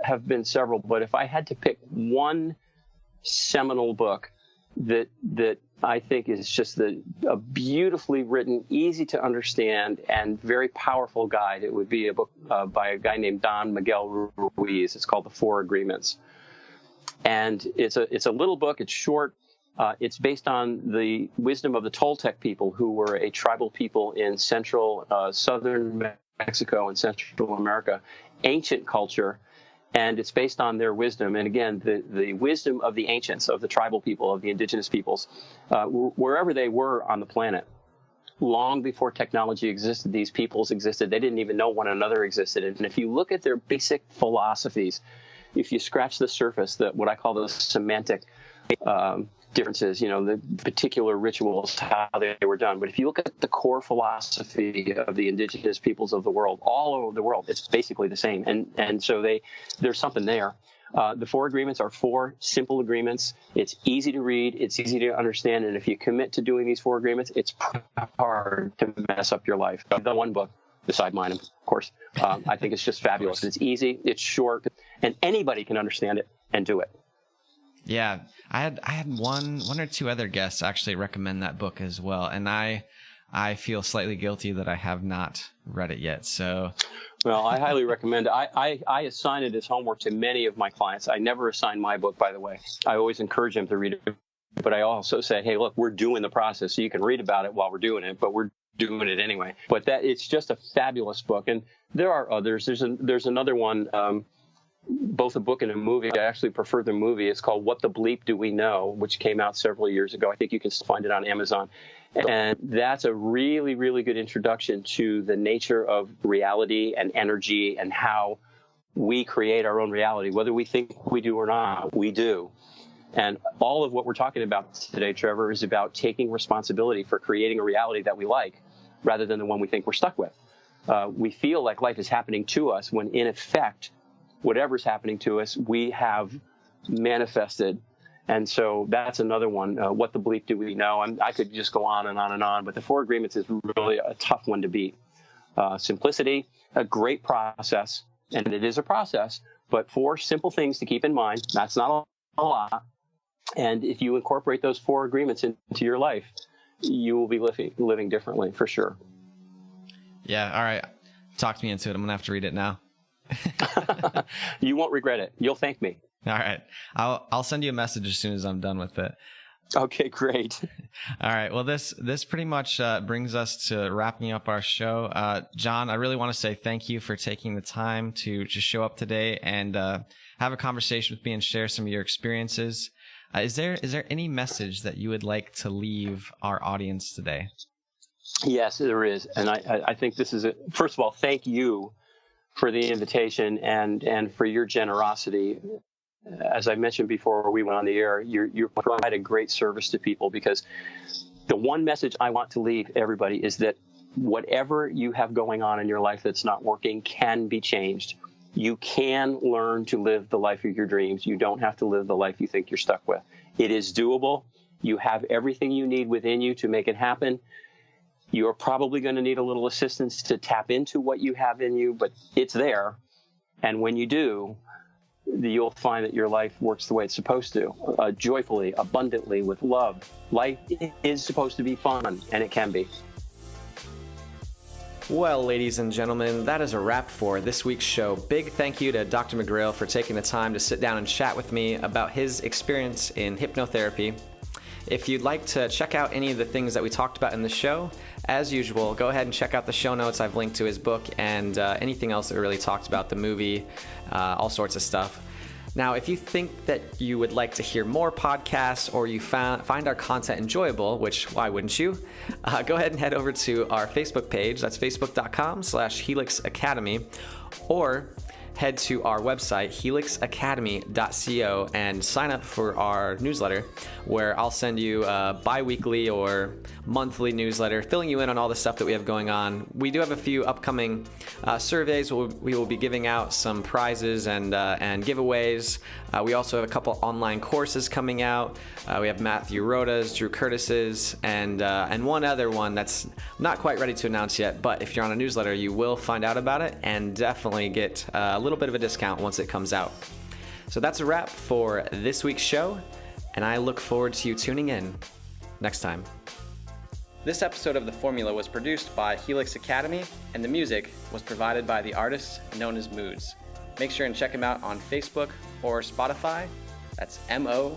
Speaker 2: have been several, but if I had to pick one seminal book that I think is just a beautifully written, easy to understand, and very powerful guide, it would be a book by a guy named Don Miguel Ruiz. It's called The Four Agreements. And it's a little book. It's short. It's based on the wisdom of the Toltec people, who were a tribal people in southern Mexico and Central America, ancient culture. And it's based on their wisdom. And again, the wisdom of the ancients, of the tribal people, of the indigenous peoples, wherever they were on the planet. long before technology existed, these peoples existed. They didn't even know one another existed. And if you look at their basic philosophies, if you scratch the surface, what I call the semantic differences, the particular rituals, how they were done. But if you look at the core philosophy of the indigenous peoples of the world, all over the world, it's basically the same. And so there's something there. The 4 agreements are 4 simple agreements. It's easy to read. It's easy to understand. And if you commit to doing these 4 agreements, it's hard to mess up your life. The one book, beside mine, of course, I think it's just fabulous. It's easy. It's short. And anybody can understand it and do it.
Speaker 3: Yeah, I had one or two other guests actually recommend that book as well, and I feel slightly guilty that I have not read it yet. So,
Speaker 2: well, I highly recommend it. I assign it as homework to many of my clients. I never assign my book, by the way. I always encourage them to read it, but I also say, hey, look, we're doing the process, so you can read about it while we're doing it, but we're doing it anyway. But it's just a fabulous book, and there are others. There's another one. Both a book and a movie. I actually prefer the movie. It's called What the Bleep Do We Know, which came out several years ago. I think you can find it on Amazon. And that's a really, really good introduction to the nature of reality and energy and how we create our own reality. Whether we think we do or not, we do. And all of what we're talking about today, Trevor, is about taking responsibility for creating a reality that we like rather than the one we think we're stuck with. We feel like life is happening to us when, in effect, whatever's happening to us, we have manifested. And so that's another one. What the bleep do we know? I could just go on and on and on, but the 4 agreements is really a tough one to beat. Simplicity, a great process, and it is a process, but 4 simple things to keep in mind. That's not a lot. And if you incorporate those 4 agreements into your life, you will be living differently for sure.
Speaker 3: Yeah. All right. Talk me into it. I'm going to have to read it now.
Speaker 2: You won't regret it. You'll thank me.
Speaker 3: All right. I'll send you a message as soon as I'm done with it.
Speaker 2: Okay, great.
Speaker 3: All right. Well, this pretty much brings us to wrapping up our show. John, I really want to say thank you for taking the time to just show up today and have a conversation with me and share some of your experiences. Is there any message that you would like to leave our audience today?
Speaker 2: Yes, there is. And I think this is first of all, thank you for the invitation and for your generosity. As I mentioned before we went on the air, you provide a great service to people, because the one message I want to leave everybody is that whatever you have going on in your life that's not working can be changed. You can learn to live the life of your dreams. You don't have to live the life you think you're stuck with. It is doable. You have everything you need within you to make it happen. You're probably going to need a little assistance to tap into what you have in you, but it's there. And when you do, you'll find that your life works the way it's supposed to, joyfully, abundantly, with love. Life is supposed to be fun, and it can be.
Speaker 1: Well, ladies and gentlemen, that is a wrap for this week's show. Big thank you to Dr. McGrail for taking the time to sit down and chat with me about his experience in hypnotherapy. If you'd like to check out any of the things that we talked about in the show, as usual, go ahead and check out the show notes. I've linked to his book and anything else that we really talked about, the movie, all sorts of stuff. Now, if you think that you would like to hear more podcasts or you find our content enjoyable, which why wouldn't you, go ahead and head over to our Facebook page. That's facebook.com/Helix Academy, or head to our website, helixacademy.co, and sign up for our newsletter, where I'll send you a bi-weekly or monthly newsletter filling you in on all the stuff that we have going on. We do have a few upcoming surveys. We will be giving out some prizes and giveaways. We also have a couple online courses coming out. We have Matthew Roda's, Drew Curtis's, and one other one that's not quite ready to announce yet, but if you're on a newsletter, you will find out about it and definitely get a little bit of a discount once it comes out. So that's a wrap for this week's show, and I look forward to you tuning in next time. This episode of The Formula was produced by Helix Academy, and the music was provided by the artist known as Moods. Make sure and check him out on Facebook or Spotify. That's MOODS.